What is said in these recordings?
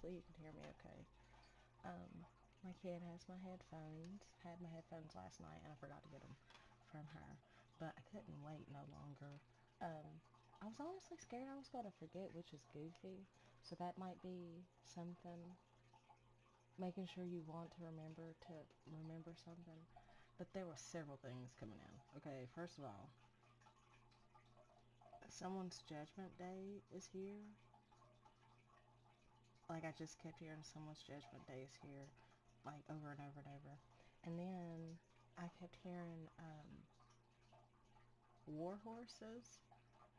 hopefully you can hear me okay. My kid has my headphones, had my headphones last night, and I forgot to get them from her, but I couldn't wait no longer. I was honestly scared I was going to forget, which is goofy, so that might be something, making sure you want to remember something. But there were several things coming in. Okay, first of all, someone's judgment day is here. Like, I just kept hearing someone's judgment day is here, like, over and over and over. And then I kept hearing, war horses.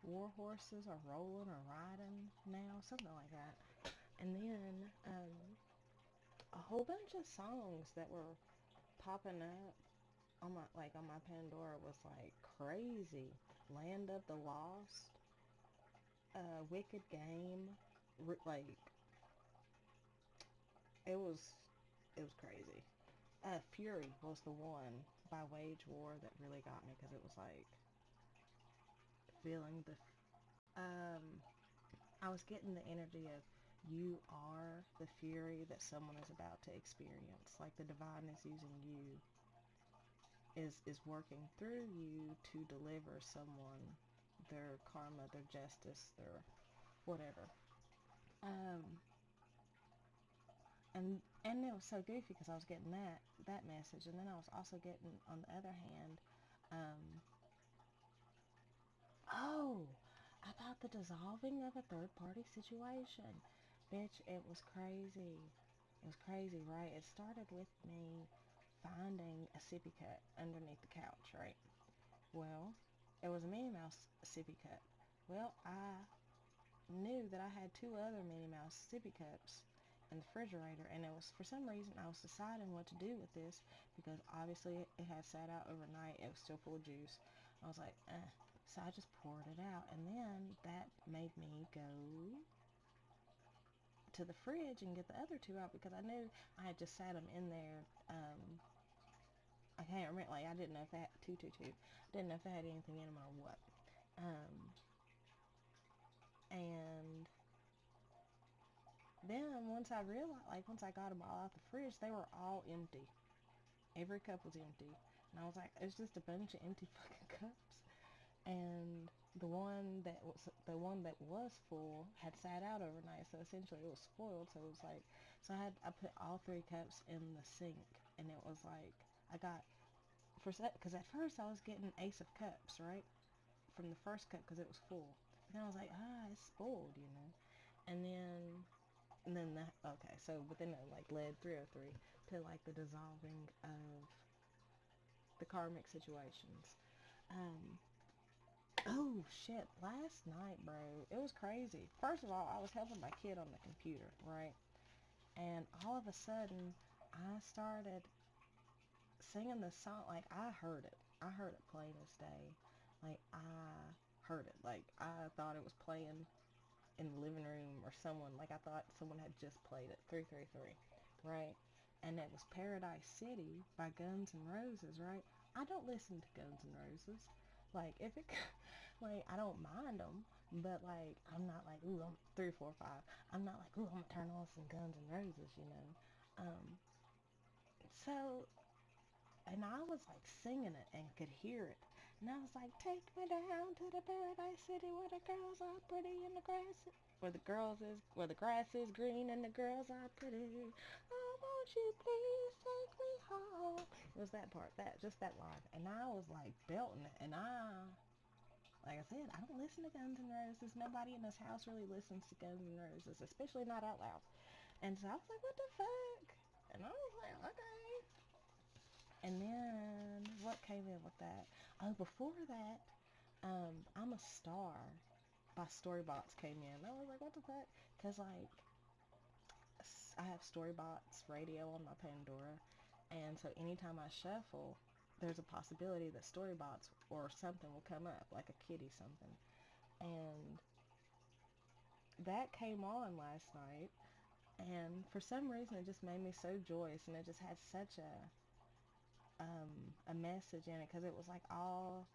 War horses are rolling or riding now, something like that. And then, a whole bunch of songs that were popping up on my Pandora was like crazy. Land of the Lost, Wicked Game, like it was it was crazy. Fury was the one by Wage War that really got me because it was like feeling the I was getting the energy of you are the fury that someone is about to experience. Like the divine is using you, is working through you to deliver someone their karma, their justice, their whatever. Um, and it was so goofy because I was getting that message, and then I was also getting, on the other hand, um, oh, about the dissolving of a third party situation. Bitch, it was crazy. It was crazy, right? It started with me finding a sippy cup underneath the couch, right? Well, it was a Minnie Mouse sippy cup. Well, I knew that I had two other Minnie Mouse sippy cups in the refrigerator, and it was, for some reason, I was deciding what to do with this because obviously it had sat out overnight. It was still full of juice. I was like, eh. So I just poured it out, and then that made me go to the fridge and get the other two out because I knew I had just sat them in there. I can't remember, like, I didn't know if they had I didn't know if they had anything in them or what. Um, and then once I realized, like, once I got them all out the fridge, they were all empty. Every cup was empty. And I was like, it's just a bunch of empty fucking cups. And the one that was full had sat out overnight, so essentially it was spoiled. So it was like, I put all three cups in the sink, and it was like I got, because at first I was getting Ace of Cups, right, from the first cup because it was full. But then I was like, it's spoiled. And then that, okay, so but then it like led 303 to like the dissolving of the karmic situations. Um, Oh shit, last night, bro, it was crazy. First of all, I was helping my kid on the computer, right? And all of a sudden, I started singing the song. Like, I heard it. I heard it plain as day. Like, I heard it. Like, I thought it was playing in the living room or someone. Like, I thought someone had just played it. 333, right? And it was Paradise City by Guns N' Roses, right? I don't listen to Guns N' Roses. Like, if it, like, I don't mind them, but, like, I'm not like, ooh, I'm 345. I'm not like, ooh, I'm gonna turn on some Guns N' Roses. Um, so, and I was like singing it and could hear it. And I was like, take me down to the Paradise City where the girls are pretty and the grass, where the grass is green and the girls are pretty. Oh, won't you please take me home? It was that part, just that line. And I was like belting it. And like I said, I don't listen to Guns N' Roses. Nobody in this house really listens to Guns N' Roses, especially not out loud. And so I was like, what the fuck? And I was like, okay. And then what came in with that? Oh, before that, I'm a Star by Storybots came in. I was like, what the fuck? Because, like, I have Storybots radio on my Pandora. And so anytime I shuffle, there's a possibility that Storybots or something will come up, like a kitty something. And that came on last night. And for some reason, it just made me so joyous. And it just had such a message in it because it was like all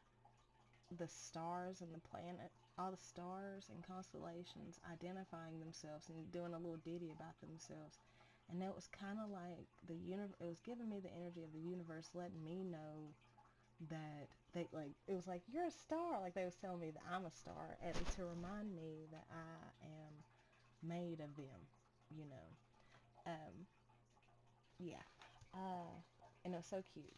the stars and the planet all the stars and constellations identifying themselves and doing a little ditty about themselves. And it was kind of like it was giving me the energy of the universe letting me know that they, like, it was like, you're a star, like they was telling me that I'm a star, and to remind me that I am made of them, you know. Yeah. uh and it was so cute.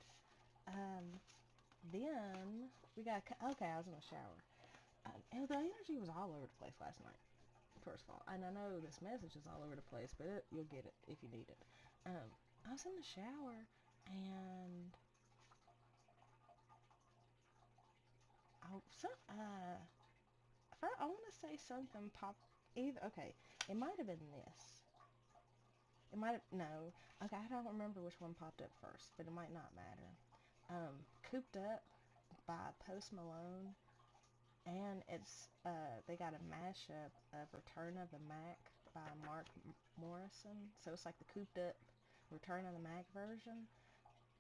Then we got, okay, I was in the shower, and the energy was all over the place last night, first of all. And I know this message is all over the place, but you'll get it if you need it. I was in the shower, and I want to say something pop. Either, okay, it might have been this. It might have, no. Okay, I don't remember which one popped up first, but it might not matter. Cooped Up by Post Malone, and it's they got a mashup of Return of the Mac by Mark Morrison. So it's like the Cooped Up Return of the Mac version,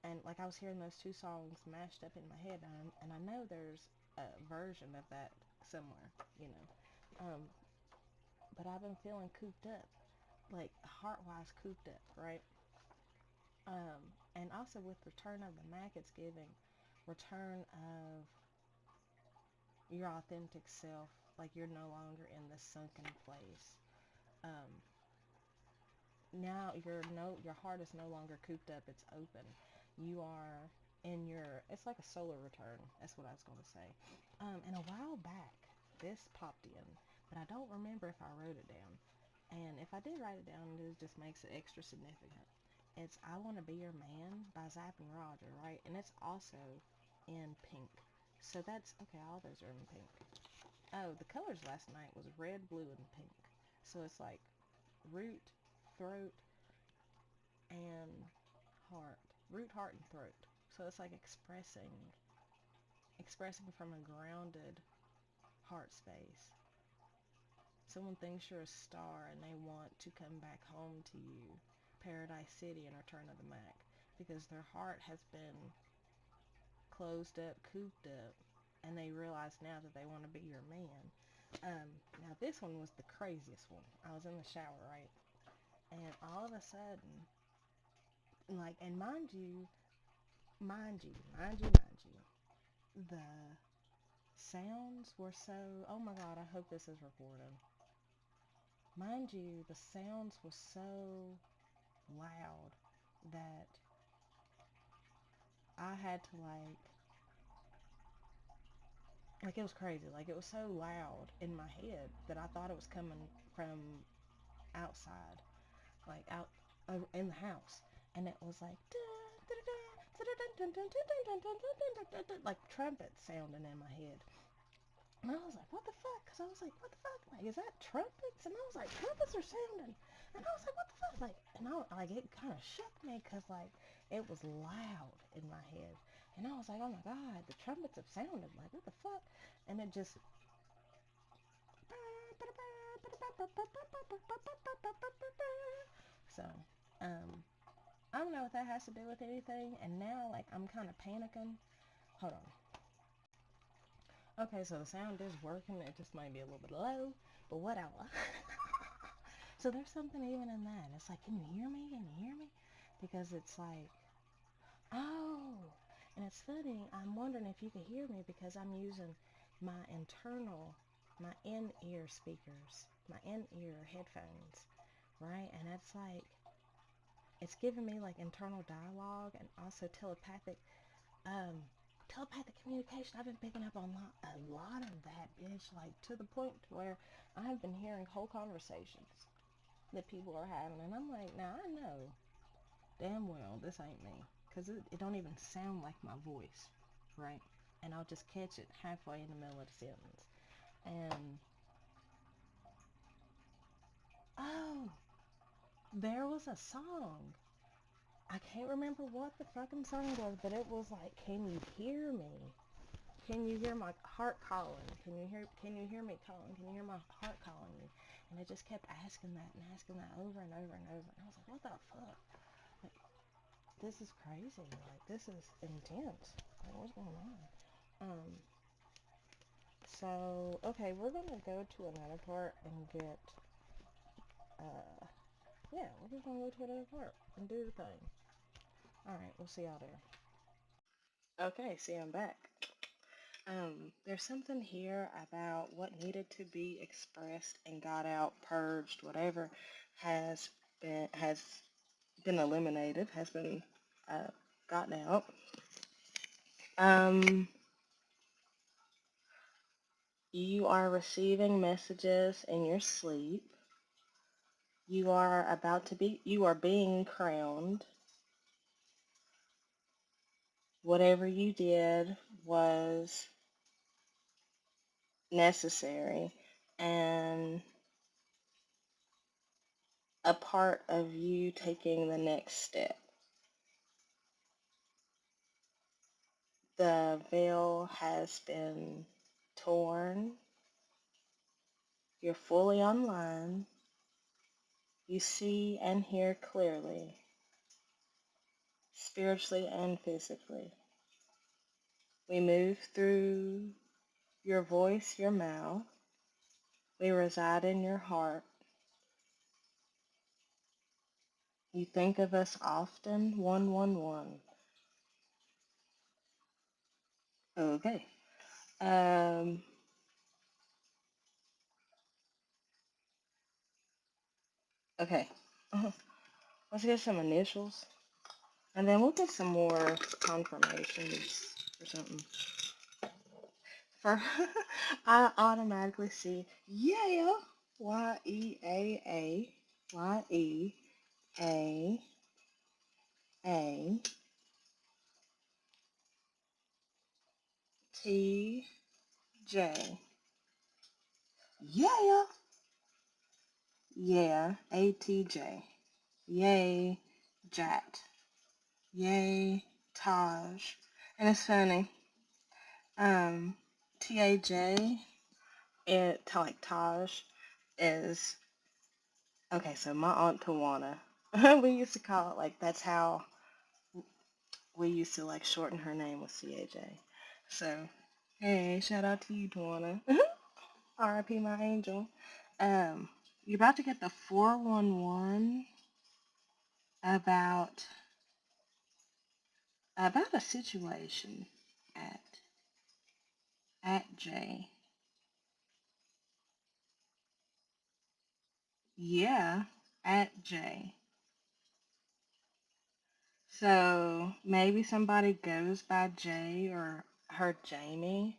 and like I was hearing those two songs mashed up in my head, and I know there's a version of that somewhere, you know. Um, but I've been feeling cooped up, like heart-wise cooped up, right? And also with Return of the Mac, it's giving return of your authentic self, like you're no longer in the sunken place. Um, Now your heart is no longer cooped up; it's open. You are in your, it's like a solar return. That's what I was going to say. And a while back, this popped in, but I don't remember if I wrote it down. And if I did write it down, it just makes it extra significant. It's "I Want to Be Your Man" by Zapp and Roger, right? And it's also in pink. So that's okay. All those are in pink. Oh, the colors last night was red, blue, and pink. So it's like root, throat, and heart. Root, heart, and throat. So it's like expressing from a grounded heart space. Someone thinks you're a star and they want to come back home to you, Paradise City and Return of the Mac, because their heart has been closed up, cooped up, and they realize now that they want to be your man. Now this one was the craziest one. I was in the shower, right? And all of a sudden, like, and the sounds were so, oh my god, I hope this is recorded. Mind you, the sounds were so loud that I had to like it was crazy. Like it was so loud in my head that I thought it was coming from outside, like out in the house, and it was like like trumpets sounding in my head. And I was like, what the fuck? Because I was like, what the fuck? Like, is that trumpets? And I was like, trumpets are sounding. And I was like, what the fuck? Like, and like, it kind of shook me because, like, it was loud in my head. And I was like, oh my God, the trumpets have sounded. Like, what the fuck? And it just. So, I don't know if that has to do with anything. And now, like, I'm kind of panicking. Hold on. Okay, so the sound is working. It just might be a little bit low, but whatever. So there's something even in that. It's like, can you hear me? Can you hear me? Because it's like, oh, and it's funny. I'm wondering if you can hear me because I'm using my my in-ear speakers, my in-ear headphones, right? And it's like, it's giving me like internal dialogue and also um, telepathic communication. I've been picking up on a lot of that, bitch. Like to the point where I've been hearing whole conversations that people are having, and I'm like, now I know damn well this ain't me, because it don't even sound like my voice, right? And I'll just catch it halfway in the middle of the sentence. And oh, there was a song. I can't remember what the fucking song was, but it was like, can you hear me? Can you hear my heart calling? Can you hear me calling? Can you hear my heart calling you? And it just kept asking that and asking that over and over and over. And I was like, what the fuck? Like, this is crazy. Like, this is intense. Like, what's going on? So, okay, we're gonna go to another part and get, uh, yeah, we're just gonna go to another part and do the thing. Alright, we'll see y'all there. Okay, see, I'm back. There's something here about what needed to be expressed and got out, purged, whatever has been eliminated, has been uh, gotten out. Um, you are receiving messages in your sleep. You are being crowned. Whatever you did was necessary and a part of you taking the next step. The veil has been torn. You're fully online. You see and hear clearly, spiritually and physically. We move through your voice, your mouth. We reside in your heart. You think of us often. 111. Okay. Um, okay. Let's get some initials. And then we'll get some more confirmations or something. For I automatically see yeah. Yeaa. Yeaa. TJ. Yeah. Yeah. ATJ. Yay. Jat. Yay. Taj. And it's funny. Um, TAJ, like Taj, is, okay, so my Aunt Tawana, we used to call it, like, that's how we used to, like, shorten her name with CAJ. So, hey, shout out to you, Tawana. RIP my angel. You're about to get the 411 about, a situation at, J. Yeah, at J. So maybe somebody goes by Jay or her Jamie.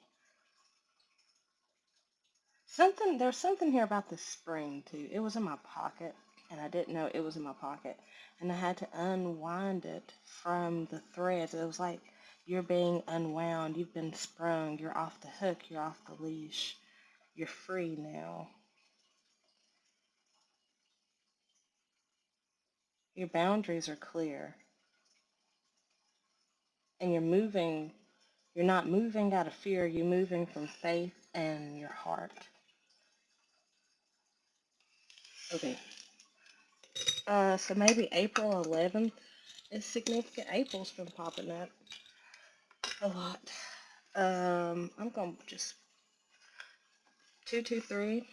There's something here about the spring too. It was in my pocket and I didn't know it was in my pocket. And I had to unwind it from the threads. It was like you're being unwound. You've been sprung. You're off the hook. You're off the leash. You're free now. Your boundaries are clear. And you're not moving out of fear. You're moving from faith and your heart. Okay. So maybe April 11th is significant. April's been popping up a lot. I'm going to just 223.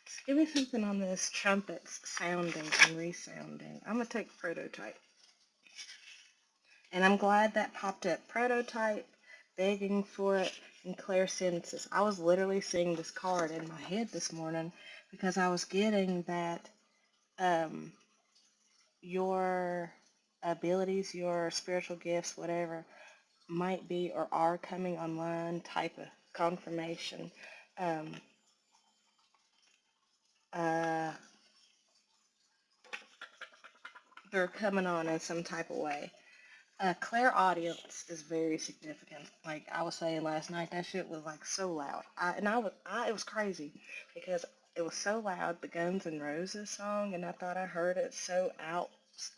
Just give me something on this trumpets sounding and resounding. I'm going to take prototype. And I'm glad that popped up. Prototype, begging for it, and clairsenses. I was literally seeing this card in my head this morning because I was getting that um, your abilities, your spiritual gifts, whatever, might be or are coming online type of confirmation. Um, uh, they're coming on in some type of way. Clairaudience is very significant. Like I was saying last night, that shit was like so loud. It was crazy because it was so loud. The Guns N' Roses song, and I thought I heard it so out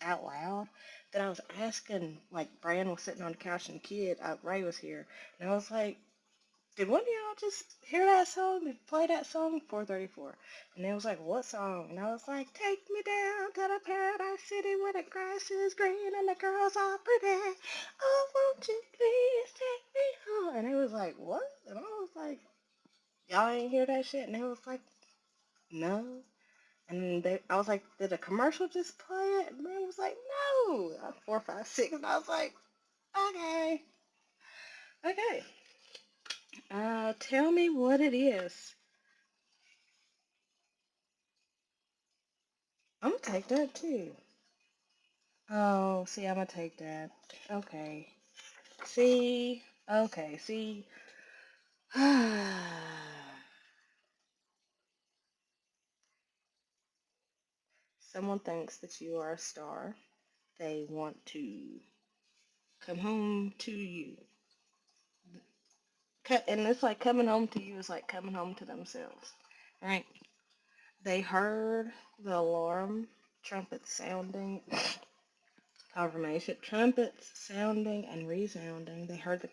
loud that I was asking. Like Brian was sitting on the couch, and the kid Ray was here, and I was like, did one of y'all just hear that song? Did play that song? 434. And they was like, what song? And I was like, take me down to the paradise city where the grass is green and the girls are pretty. Oh, won't you please take me home? And it was like, what? And I was like, Y'all ain't hear that shit? And they was like, no. And I was like, did a commercial just play it? And they was like, no. 4, 5, 6. And I was like, okay. Okay. Tell me what it is. I'm gonna take that too. Oh, see, I'm gonna take that. Okay. See? Okay, see? Someone thinks that you are a star. They want to come home to you. And it's like coming home to you is like coming home to themselves, right? They heard the alarm trumpets sounding, confirmation trumpets sounding and resounding. They heard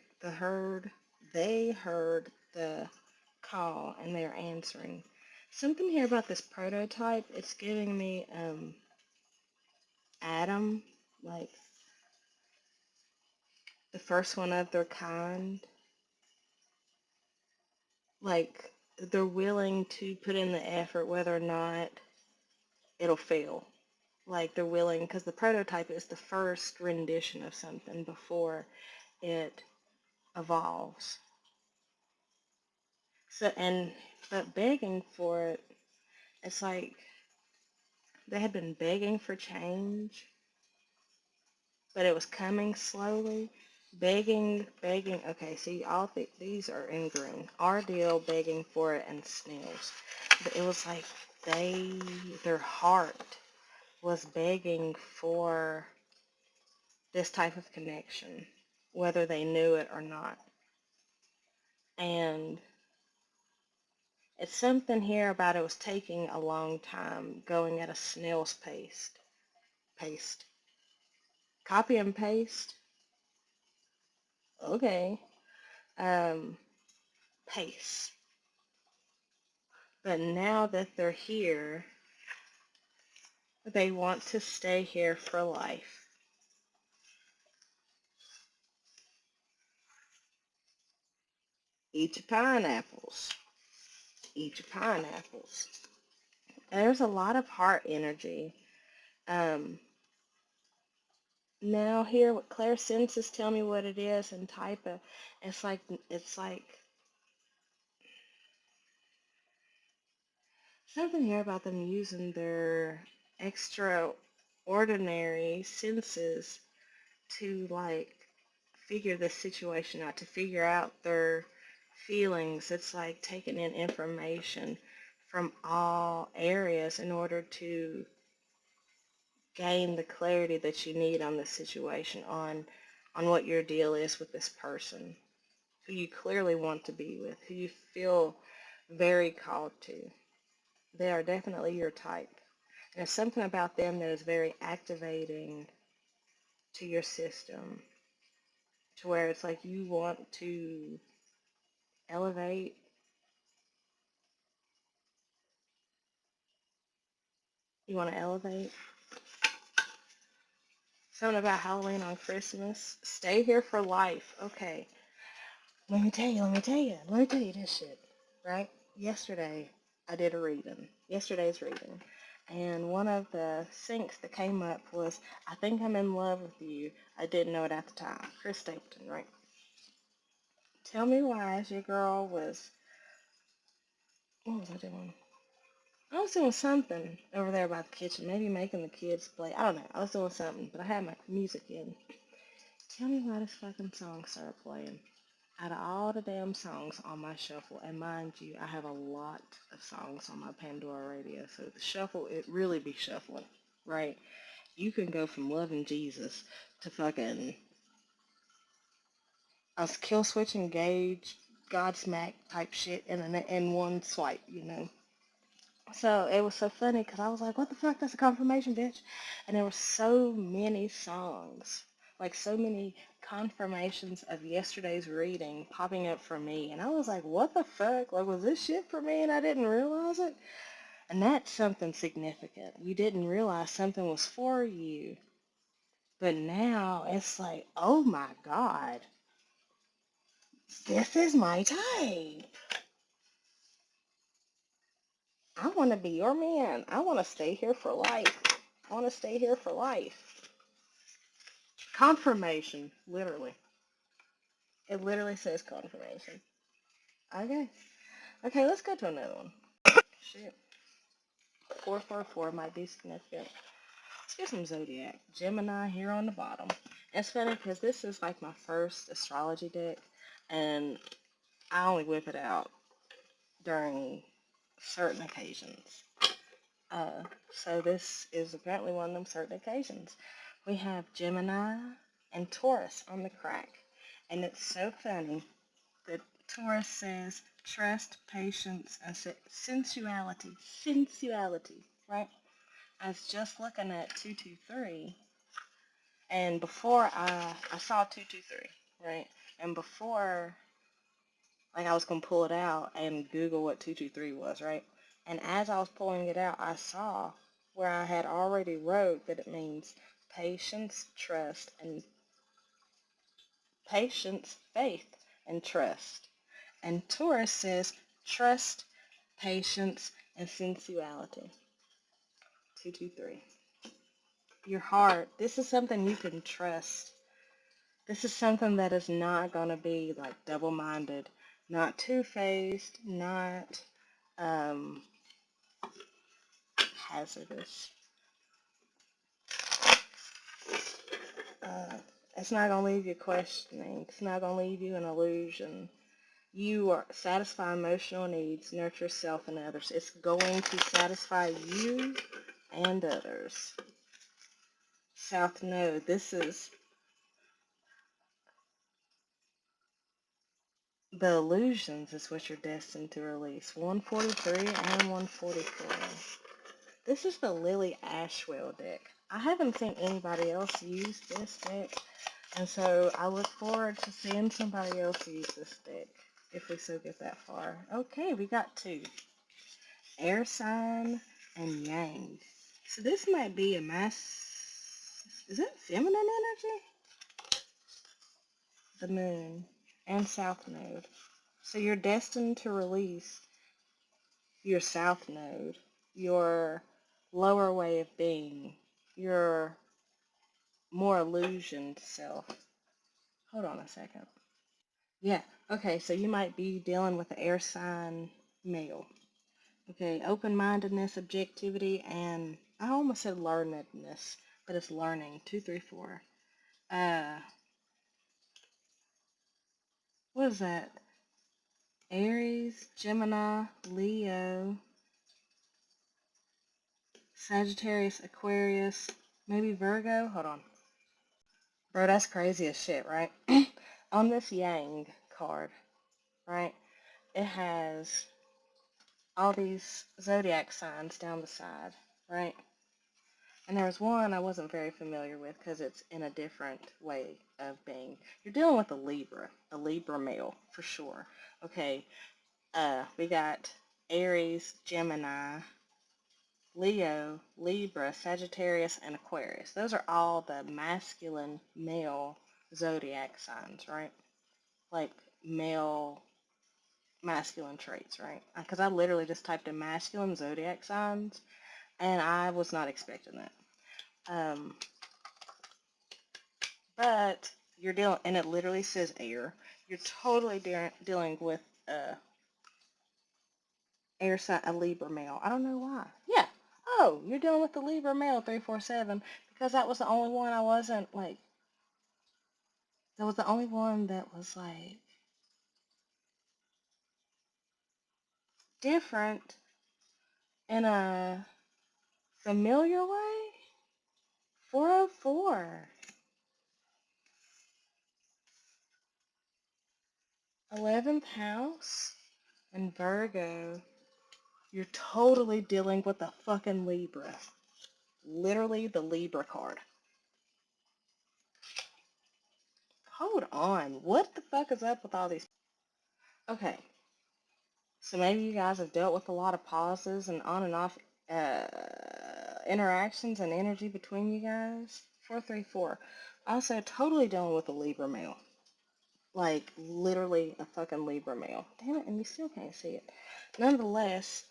the call and they're answering. Something here about this prototype. It's giving me Adam, like the first one of their kind. Like they're willing to put in the effort whether or not it'll fail. Like they're willing, because the prototype is the first rendition of something before it evolves. So, but begging for it, it's like they had been begging for change, but it was coming slowly. Begging, begging. Okay, see, these are in green. Ardell begging for it and snails. But it was like their heart was begging for this type of connection, whether they knew it or not. And it's something here about it was taking a long time, going at a snail's pace. Paste. Copy and paste. Okay. Um, pace. But now that they're here, they want to stay here for life. Eat your pineapples. Eat your pineapples. There's a lot of heart energy. Um, Now here, what Claire senses, tell me what it is, and type it. It's like something here about them using their extraordinary senses to like figure this situation out, to figure out their feelings. It's like taking in information from all areas in order to gain the clarity that you need on the situation, on what your deal is with this person who you clearly want to be with, who you feel very called to. They are definitely your type. There's something about them that is very activating to your system, to where it's like you want to elevate. You want to elevate. Something about Halloween on Christmas. Stay here for life. Okay. Let me tell you this shit. Right? Yesterday, I did a reading. Yesterday's reading. And one of the syncs that came up was, I think I'm in love with you. I didn't know it at the time. Chris Stapleton, right? Tell me why, as your girl was, what was I doing? I was doing something over there by the kitchen, maybe making the kids play. I don't know. I was doing something, but I had my music in. Tell me why this fucking song started playing. Out of all the damn songs on my shuffle, and mind you, I have a lot of songs on my Pandora radio, so the shuffle, it really be shuffling, right? You can go from loving Jesus to fucking a kill switch engage, Godsmack type shit in one swipe, you know? So it was so funny because I was like, what the fuck? That's a confirmation, bitch. And there were so many songs, like so many confirmations of yesterday's reading popping up for me. And I was like, what the fuck? Like, was this shit for me and I didn't realize it? And that's something significant. You didn't realize something was for you. But now it's like, oh my God, this is my type. I want to be your man. I want to stay here for life. I want to stay here for life. Confirmation, literally. It literally says confirmation. Okay. Okay, let's go to another one. Shit. 444 might be significant. Let's get some zodiac. Gemini here on the bottom. It's funny because this is like my first astrology deck, and I only whip it out during certain occasions. So this is apparently one of them certain occasions. We have Gemini and Taurus on the crack. And it's so funny that Taurus says trust, patience, and sensuality. Sensuality, right? I was just looking at 223, and before I saw 223, right? And before, like, I was going to pull it out and Google what 223 was, right? And as I was pulling it out, I saw where I had already wrote that it means patience, trust, and patience, faith, and trust. And Taurus says trust, patience, and sensuality. 223. Your heart. This is something you can trust. This is something that is not going to be like double-minded, not two-faced, not um, hazardous. Uh, it's not going to leave you questioning. It's not going to leave you in illusion. You are satisfy emotional needs, nurture self and others. It's going to satisfy you and others. South Node. This is the illusions is what you're destined to release. 143 and 144. This is the Lily Ashwell deck. I haven't seen anybody else use this deck, and so I look forward to seeing somebody else use this deck, if we so get that far. Okay, we got two. Air sign and yang. So this might be a is that feminine energy? The moon and south node. So you're destined to release your south node, your lower way of being, your more illusioned self. Hold on a second. Yeah, okay, so you might be dealing with the air sign male. Okay, open-mindedness, objectivity, and I almost said learnedness, but it's learning. 234. What is that? Aries, Gemini, Leo, Sagittarius, Aquarius, maybe Virgo? Hold on. Bro, that's crazy as shit, right? On this Yang card, right, it has all these zodiac signs down the side, right? And there was one I wasn't very familiar with because it's in a different way of being. You're dealing with a Libra male, for sure. Okay, we got Aries, Gemini, Leo, Libra, Sagittarius, and Aquarius. Those are all the masculine male zodiac signs, right? Like male masculine traits, right? Because I literally just typed in masculine zodiac signs, and I was not expecting that. But you're dealing, and it literally says air. You're totally dealing with air sign, a Libra male. I don't know why. Yeah. Oh, you're dealing with the Libra male 347 because that was the only one I wasn't like. That was the only one that was like different in a familiar way. 404. 11th house and Virgo. You're totally dealing with a fucking Libra. Literally the Libra card. Hold on. What the fuck is up with all these? Okay. So maybe you guys have dealt with a lot of pauses and on and off uh, interactions and energy between you guys. 434. Also, totally dealing with a Libra male. Like, literally a fucking Libra male. Damn it, and you still can't see it. Nonetheless,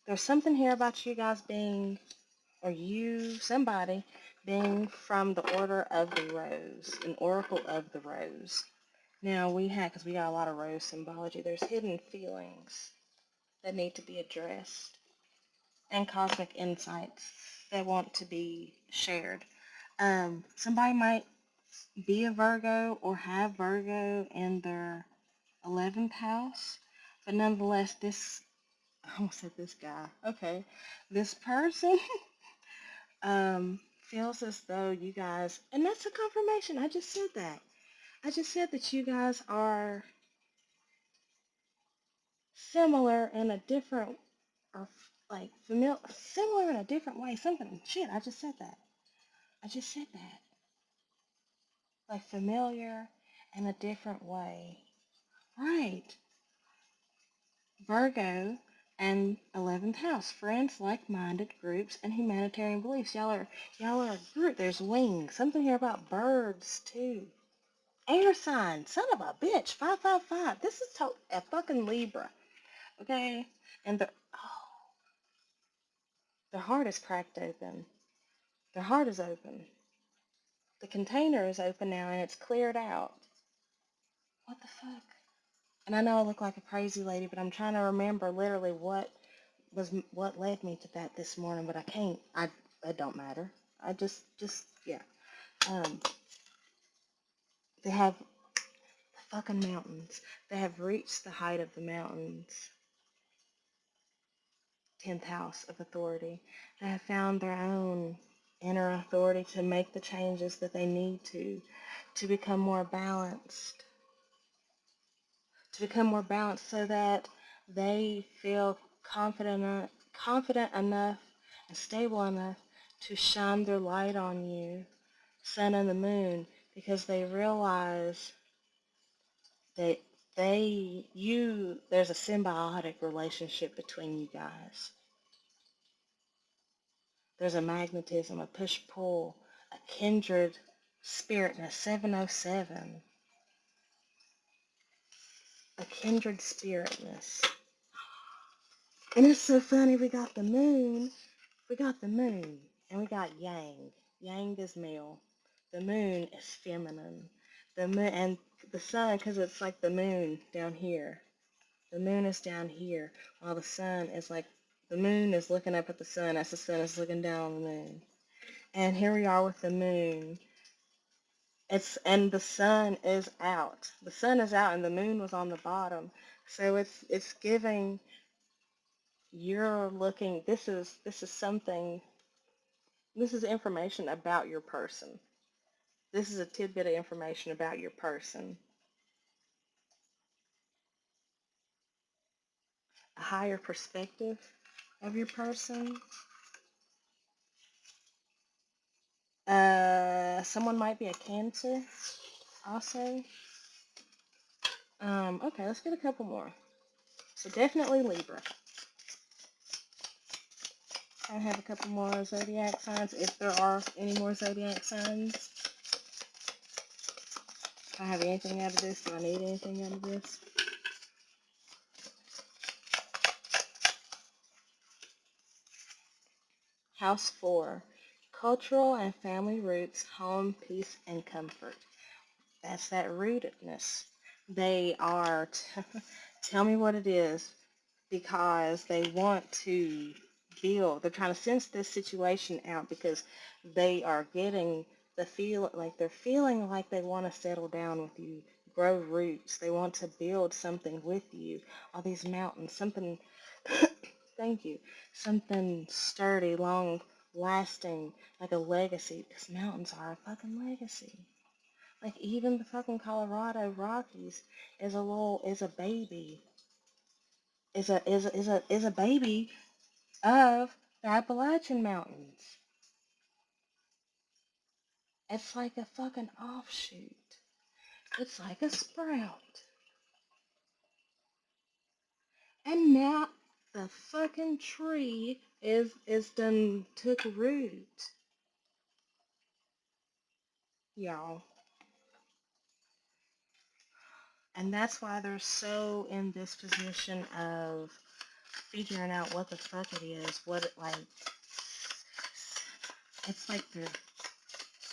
There's something here about you guys being, or you, somebody, being from the Order of the Rose, an Oracle of the Rose. Now we have, because we got a lot of rose symbology, there's hidden feelings that need to be addressed and cosmic insights that want to be shared. Somebody might be a Virgo or have Virgo in their 11th house, but nonetheless, I almost said this guy, okay, this person feels as though you guys, and that's a confirmation, I just said that. I just said that you guys are similar in a different, or like familiar, similar in a different way. Something, shit, I just said that. I just said that. Like familiar in a different way. Right. Virgo and 11th house. Friends, like-minded groups, and humanitarian beliefs. Y'all are a group. There's wings. Something here about birds, too. Air sign. Son of a bitch. 555. This is a fucking Libra. Okay? And their heart is cracked open. Their heart is open. The container is open now and it's cleared out. What the fuck? And I know I look like a crazy lady, but I'm trying to remember literally what led me to that this morning, but I can't. It don't matter. I just yeah. Um, they have the fucking mountains. They have reached the height of the mountains. 10th house of authority. They have found their own inner authority to make the changes that they need to become more balanced. To become more balanced so that they feel confident enough and stable enough to shine their light on you, sun and the moon, because they realize that there's a symbiotic relationship between you guys. There's a magnetism, a push-pull, a kindred spiritness, 707, a kindred spiritness. And it's so funny, we got the moon, and we got yang. Yang is male. The moon is feminine. The moon and the sun, because it's like the moon down here. The moon is down here, while the sun is like, the moon is looking up at the sun as the sun is looking down on the moon. And here we are with the moon. And the sun is out. The sun is out and the moon was on the bottom. So it's giving, you're looking, this is something, this is information about your person. This is a tidbit of information about your person. A higher perspective of your person. Someone might be a Cancer also. Okay, let's get a couple more. So definitely Libra. I have a couple more zodiac signs, if there are any more zodiac signs. If I have anything out of this, do I need anything out of this? House 4, cultural and family roots, home, peace, and comfort. That's that rootedness. They are, tell me what it is, because they want to build. They're trying to sense this situation out because they are getting the feel, like they're feeling like they want to settle down with you, grow roots. They want to build something with you. All these mountains, something, thank you, something sturdy, long lasting, like a legacy, because mountains are a fucking legacy. Like even the fucking Colorado Rockies is a baby, is a baby of the Appalachian Mountains. It's like a fucking offshoot. It's like a sprout. And now the fucking tree is done took root. Y'all. And that's why they're so in this position of figuring out what the fuck it is, what it like. It's like the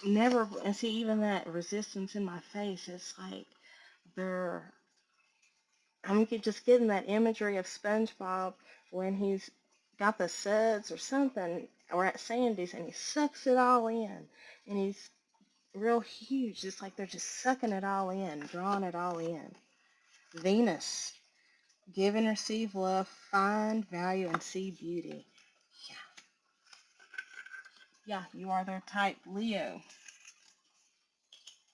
never, and see, even that resistance in my face, it's like they're, just getting that imagery of SpongeBob when he's got the suds or something, or at Sandy's, and he sucks it all in, and he's real huge. It's like they're just sucking it all in, drawing it all in. Venus, give and receive love, find value, and see beauty. Yeah, you are their type, Leo.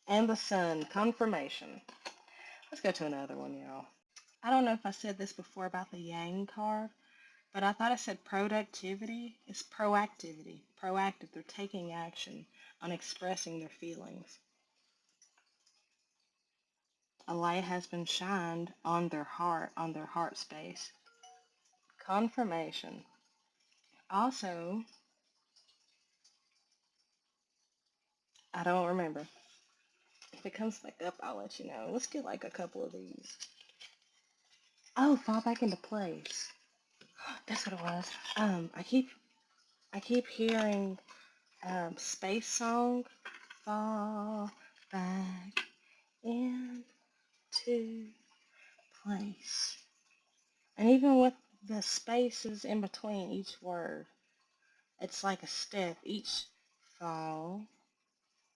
And the sun, confirmation. Let's go to another one, y'all. I don't know if I said this before about the Yang card, but I thought I said productivity. It's proactivity. Proactive. They're taking action on expressing their feelings. A light has been shined on their heart space. Confirmation. Also, I don't remember. If it comes back up, I'll let you know. Let's get like a couple of these. Oh, fall back into place. That's what it was. I keep hearing Space Song, fall back into place. And even with the spaces in between each word, it's like a step. Each fall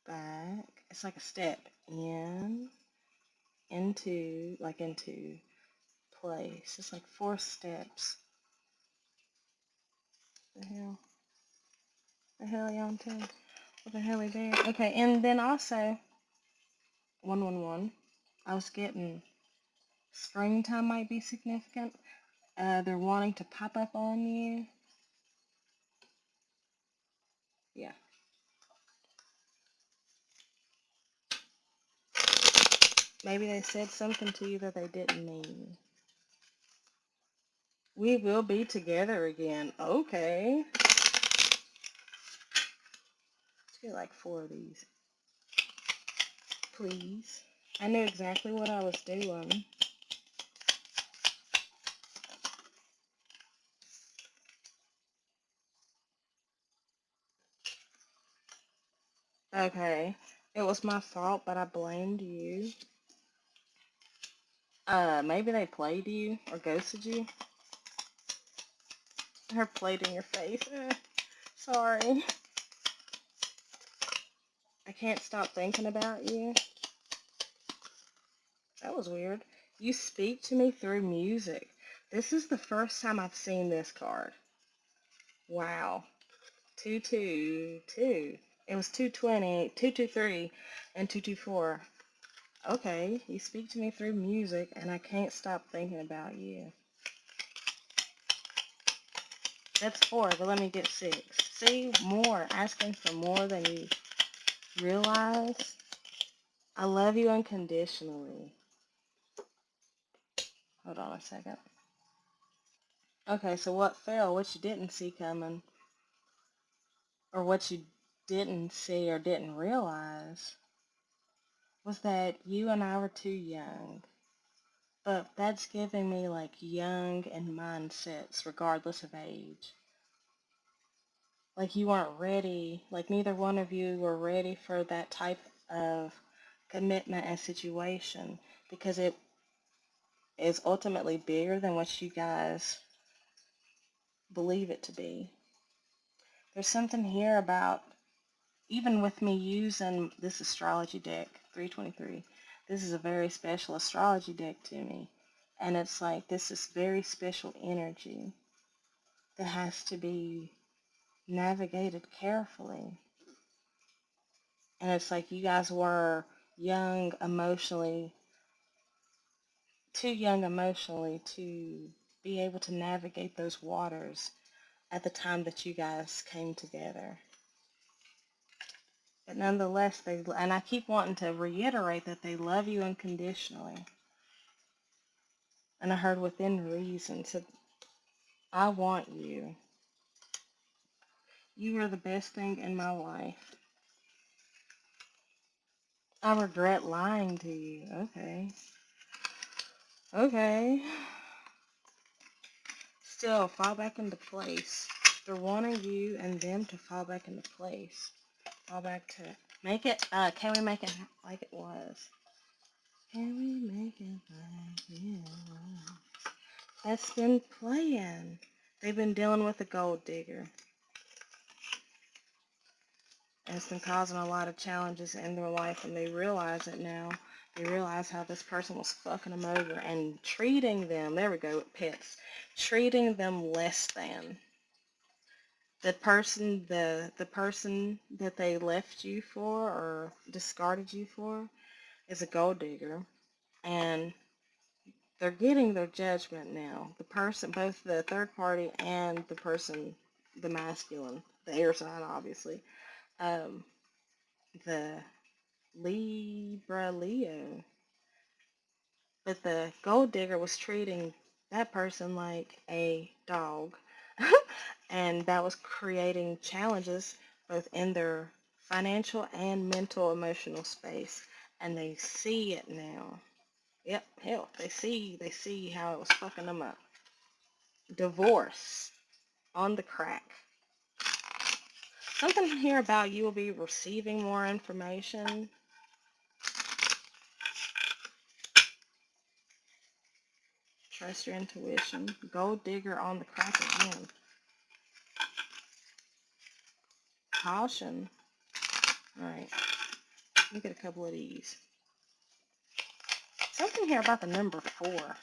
back, it's like a step in, into, like into place. It's like 4 steps. The hell? The hell, y'all? What the hell is there? Okay, and then also 111. I was getting springtime might be significant. They're wanting to pop up on you. Yeah. Maybe they said something to you that they didn't mean. We will be together again. Okay. Let's get like 4 of these. Please. I knew exactly what I was doing. Okay. It was my fault, but I blamed you. Maybe they played you or ghosted you. Or played in your face. Sorry. I can't stop thinking about you. That was weird. You speak to me through music. This is the first time I've seen this card. Wow. 222. It was 220, 223, and 224. Okay, you speak to me through music, and I can't stop thinking about you. That's 4, but let me get 6. See, more. Asking for more than you realize. I love you unconditionally. Hold on a second. Okay, so what fell, what you didn't see coming, or what you didn't see or didn't realize, was that you and I were too young. But that's giving me like young in mindsets, regardless of age. Like you weren't ready, like neither one of you were ready for that type of commitment and situation because it is ultimately bigger than what you guys believe it to be. There's something here about, even with me using this astrology deck, 323, this is a very special astrology deck to me. And it's like, this is very special energy that has to be navigated carefully. And it's like you guys were young emotionally, too young emotionally to be able to navigate those waters at the time that you guys came together. But nonetheless, and I keep wanting to reiterate that they love you unconditionally. And I heard within reason, so I want you. You are the best thing in my life. I regret lying to you. Okay. Okay. still fall back into place. They're wanting you and them to fall back into place. Fall back to make it. Can we make it like it was? Can we make it like it was? That's been playing. They've been dealing with a gold digger. And it's been causing a lot of challenges in their life, and they realize it now. They realize how this person was fucking them over and treating them, there we go, with pets, treating them less than. The person that they left you for or discarded you for is a gold digger, and they're getting their judgment now. The person, both the third party and the person, the masculine, the air sign, obviously, um, the Libra Leo. But the gold digger was treating that person like a dog. And that was creating challenges both in their financial and mental emotional space. And they see it now. Yep, hell, they see how it was fucking them up. Divorce on the crack. Something here about you will be receiving more information. Trust your intuition. Gold digger on the crack again. Caution. Alright. Let me get a couple of these. Something here about the number 4.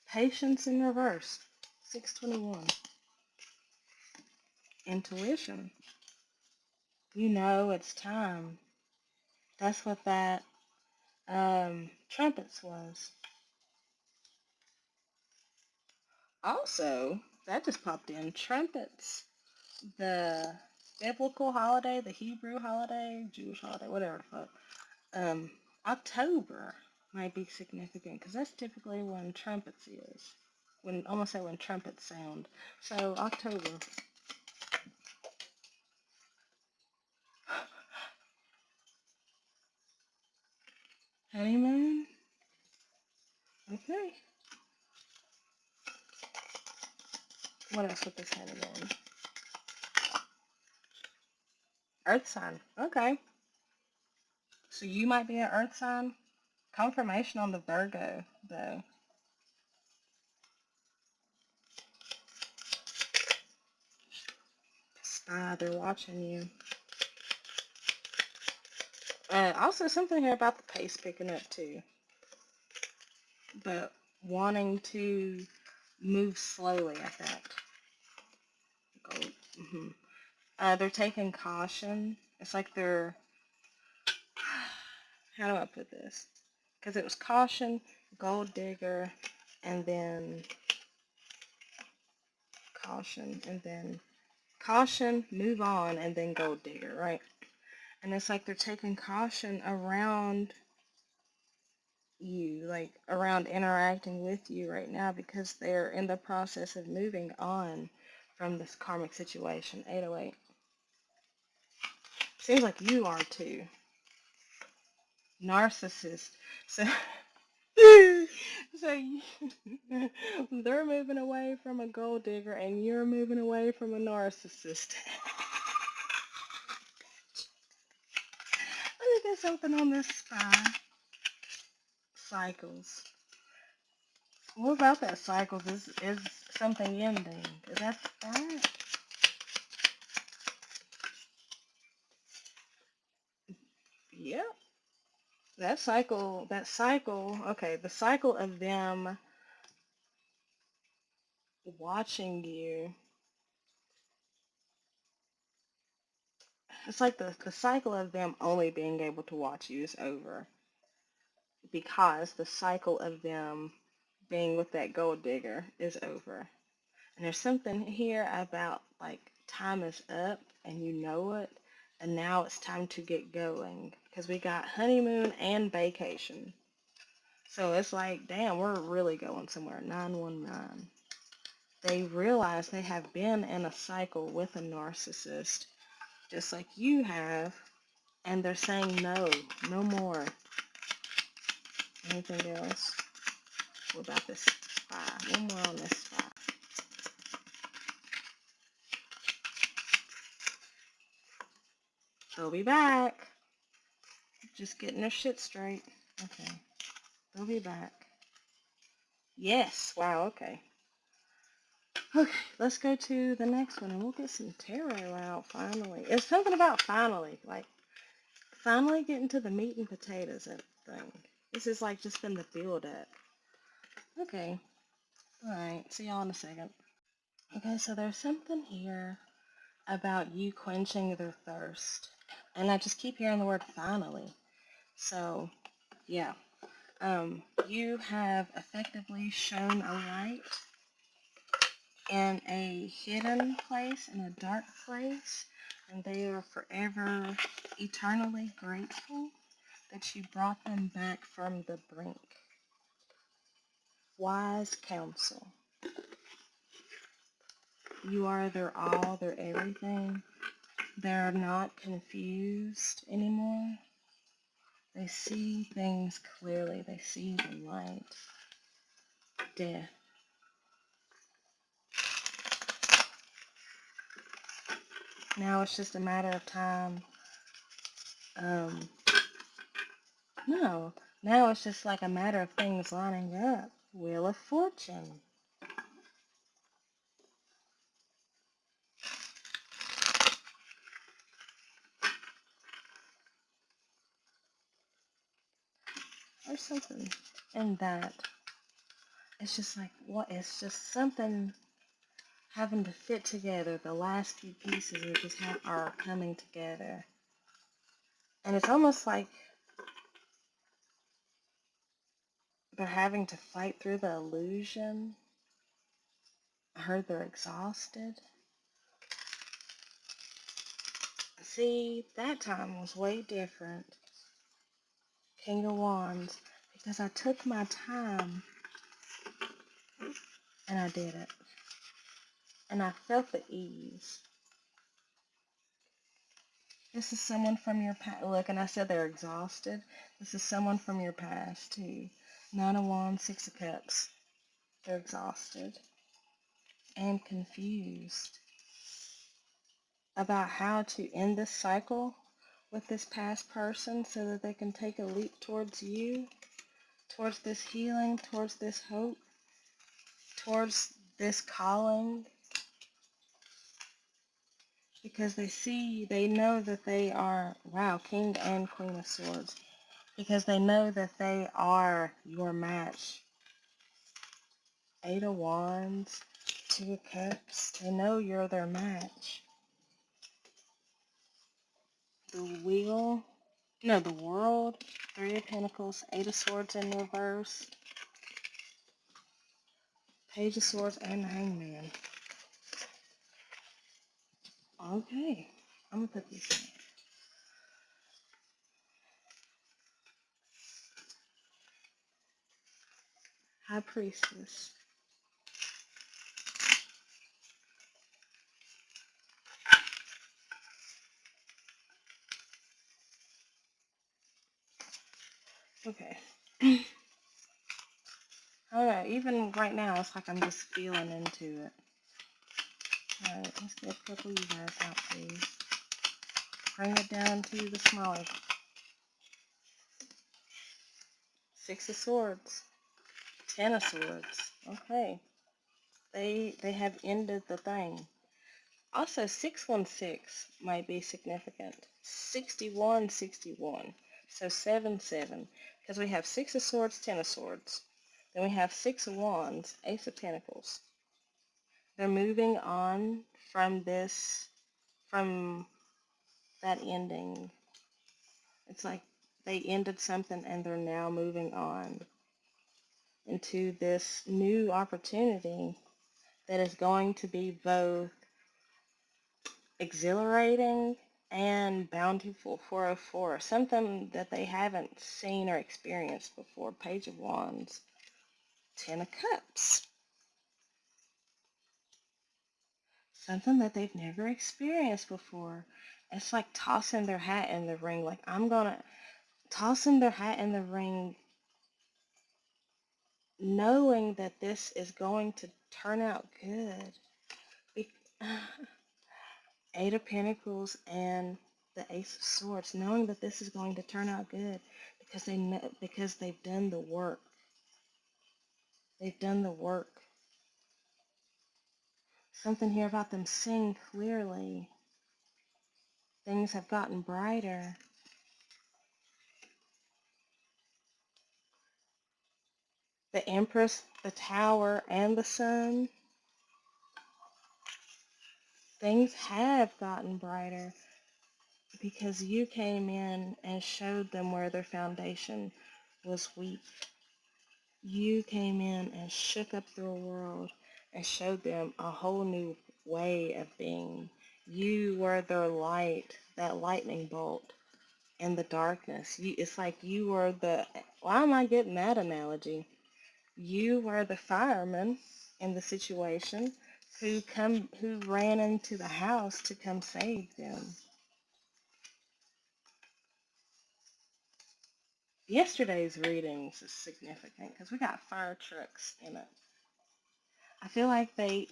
Patience in reverse. 621. Intuition. You know it's time. That's what that trumpets was. Also, that just popped in. Trumpets, the biblical holiday, the Hebrew holiday, Jewish holiday, whatever the fuck. October might be significant because that's typically when trumpets is. When almost say when trumpets sound. So October. Honeymoon. Okay. What else with this honeymoon? Earth sign. Okay. So you might be an earth sign. Confirmation on the Virgo, though. Spy, they're watching you. Also, something here about the pace picking up, too. But wanting to move slowly, I think. Gold. They're taking caution. It's like they're... How do I put this? Because it was caution, gold digger, and then caution, and then caution, move on, and then gold digger, right? And it's like they're taking caution around you, like around interacting with you right now because they're in the process of moving on from this karmic situation. 808. Seems like you are too. Narcissist. So, so they're moving away from a gold digger and you're moving away from a narcissist. Let me get something on this spy. Cycles. What about that cycles? Is something ending? Is that that? Yep. That cycle, okay, the cycle of them watching you, it's like the cycle of them only being able to watch you is over because the cycle of them being with that gold digger is over. And there's something here about like time is up and you know it, and now it's time to get going because we got honeymoon and vacation. So it's like, damn, we're really going somewhere. 919. They realize they have been in a cycle with a narcissist, just like you have, and they're saying no, no more. Anything else? What about this 5? One more on this 5. They'll be back. Just getting their shit straight. Okay. They'll be back. Yes. Wow, okay. Okay, let's go to the next one and we'll get some tarot out finally. It's something about finally, like finally getting to the meat and potatoes of the thing. This is like just been the build up. Okay. Alright, see y'all in a second. Okay, so there's something here about you quenching their thirst. And I just keep hearing the word finally. So, yeah. You have effectively shown a light in a hidden place, in a dark place, and they are forever, eternally grateful that you brought them back from the brink. Wise counsel. You are their all, their everything. They're not confused anymore. They see things clearly. They see the light. Death. Now it's just a matter of time. No. Now it's just like a matter of things lining up. Wheel of Fortune. Or something in that. It's just like, what? It's just something having to fit together. The last few pieces are coming together. And it's almost like they're having to fight through the illusion. I heard they're exhausted. See, that time was way different. King of Wands. Because I took my time and I did it. And I felt the ease. This is someone from your past. Look, and I said they're exhausted. This is someone from your past, too. 9 of Wands, 6 of Cups. They're exhausted and confused about how to end this cycle with this past person so that they can take a leap towards you, towards this healing, towards this hope, towards this calling. Because they know that they are, wow, King and Queen of Swords. Because they know that they are your match. 8 of Wands, 2 of Cups. They know you're their match. The Wheel, no, the World, 3 of Pentacles, 8 of Swords in reverse, Page of Swords, and the Hangman. Okay, I'm going to put these in. High Priestess. Okay. Alright, even right now, it's like I'm just feeling into it. Alright, let's get a couple of you guys out, please. Bring it down to the smaller. 6 of Swords. 10 of Swords. Okay. They have ended the thing. Also, 616 might be significant. 6161. So 77. Because we have 6 of Swords, 10 of Swords. Then we have 6 of Wands, Ace of Pentacles. They're moving on from that ending. It's like they ended something and they're now moving on into this new opportunity that is going to be both exhilarating and Bountiful 404, something that they haven't seen or experienced before. Page of Wands, Ten of Cups, something that they've never experienced before. It's like tossing their hat in the ring, like I'm gonna tossing their hat in the ring, knowing that this is going to turn out good. Be- Eight of Pentacles and the Ace of Swords, knowing that this is going to turn out good because they know, because they've done the work. They've done the work. Something here about them seeing clearly. Things have gotten brighter. The Empress, the Tower, and the Sun. Things have gotten brighter because you came in and showed them where their foundation was weak. You came in and shook up their world and showed them a whole new way of being. You were their light, that lightning bolt in the darkness. It's like you were the, why am I getting that analogy? You were the fireman in the situation who ran into the house to come save them. Yesterday's readings is significant because we got fire trucks in it. I feel like they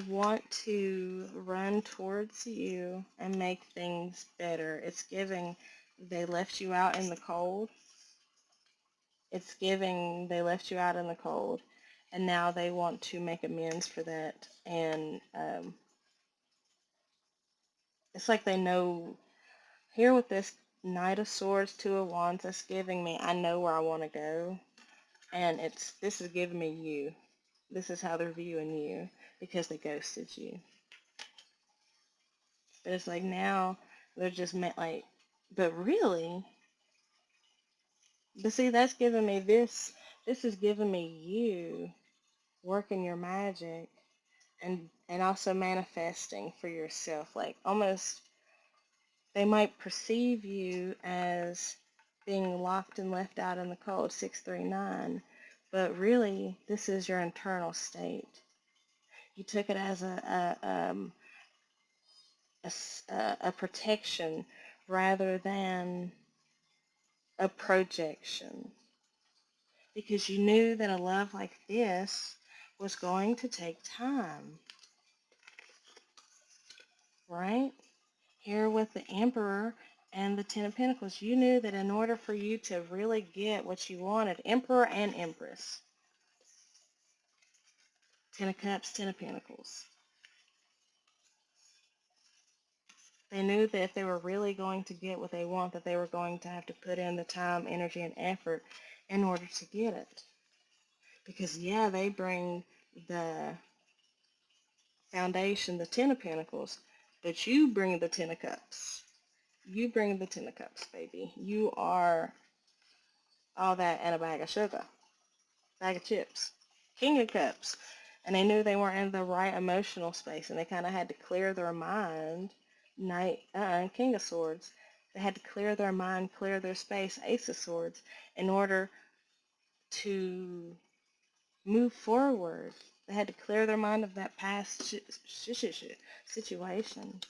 want to run towards you and make things better. It's giving they left you out in the cold. It's giving they left you out in the cold, and now they want to make amends for that. And it's like they know here with this Knight of Swords, Two of Wands, that's giving me, I know where I want to go, and this is giving me you. This is how they're viewing you because they ghosted you. But it's like now they're just meant like, but really, but see, that's giving me this. This is giving me you working your magic and also manifesting for yourself. Like almost, they might perceive you as being locked and left out in the cold, 639, but really, this is your internal state. You took it as a protection rather than a projection, because you knew that a love like this was going to take time, right? Here with the Emperor and the Ten of Pentacles, you knew that in order for you to really get what you wanted, Emperor and Empress, Ten of Cups, Ten of Pentacles, they knew that if they were really going to get what they want, that they were going to have to put in the time, energy, and effort in order to get it. Because, yeah, they bring the foundation, the Ten of Pentacles, but you bring the Ten of Cups. You bring the Ten of Cups, baby. You are all that and a bag of sugar, bag of chips. King of Cups. And they knew they weren't in the right emotional space, and they kind of had to clear their mind. King of Swords. They had to clear their mind, clear their space, Ace of Swords, in order to move forward. They had to clear their mind of that past situation.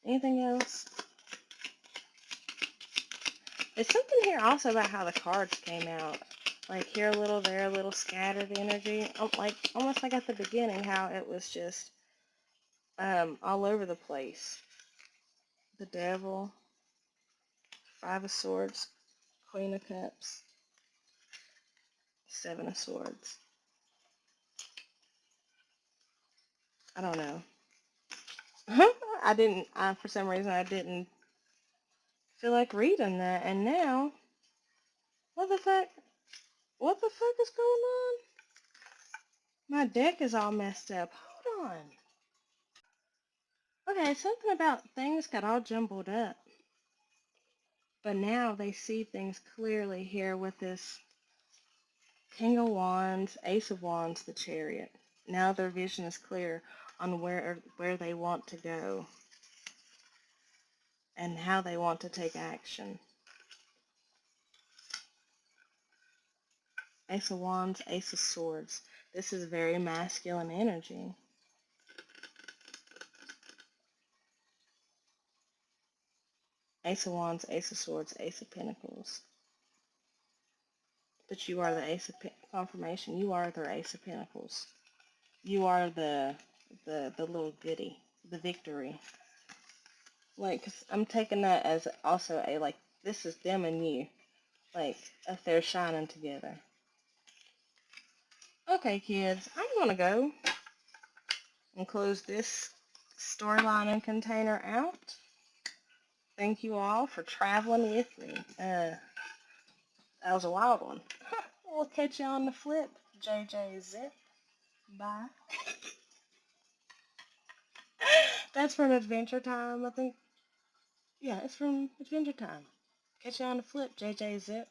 Anything else? There's something here also about how the cards came out. Like here a little, there a little, scattered energy. Like almost like at the beginning, how it was just all over the place. The Devil, Five of Swords, Queen of Cups, Seven of Swords. I don't know. For some reason, I didn't feel like reading that. And now, what the fuck? What the fuck is going on? My deck is all messed up. Hold on. Okay, something about things got all jumbled up. But now they see things clearly here with this King of Wands, Ace of Wands, the Chariot. Now their vision is clear on where they want want to go and how they want to take action. Ace of Wands, Ace of Swords. This is very masculine energy. Ace of Wands, Ace of Swords, Ace of Pentacles. But you are the Ace of Confirmation. You are their Ace of Pentacles. You are the little goodie, the victory. Like, 'cause I'm taking that as also a, like, this is them and you. Like, if they're shining together. Okay, kids, I'm gonna go and close this storyline and container out. Thank you all for traveling with me. That was a wild one. We'll catch you on the flip. JJ Zip. Bye. That's from Adventure Time, I think. Yeah, it's from Adventure Time. Catch you on the flip, JJ Zip.